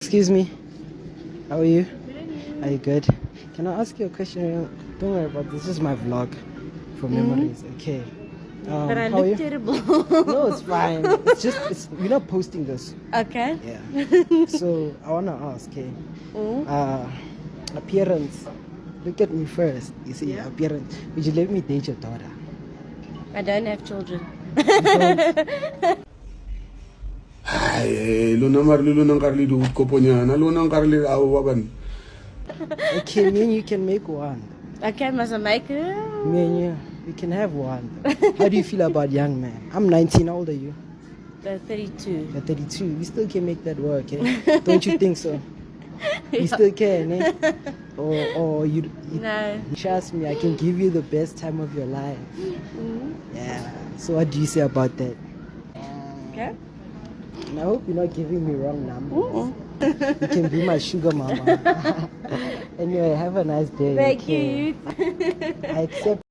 Excuse me. How are you? Are you good? Can I ask you a question? Don't worry about this. This is my vlog for memories. Okay. But I how are look you? terrible. No, it's fine. We're not posting this. Okay. Yeah. So I wanna ask, okay. Appearance. Look at me first. You see, appearance. Would you let me date your daughter? I don't have children. Ay, luna marlulo ng Carly duhut ko po niya. Nalunang Carly awaban. Okay, me and you can make one. Okay, must I make it? Me and you, we can have one. How do you feel about young man? I'm 19. How old are you? 32. You're 32. We still can make that work, eh? Don't you think so? You still can, eh? Or you No. trust me, I can give you the best time of your life. Yeah. So what do you say about that? Okay. And I hope you're not giving me wrong numbers. You can be my sugar mama. Anyway, have a nice day. Thank okay? you. I accept.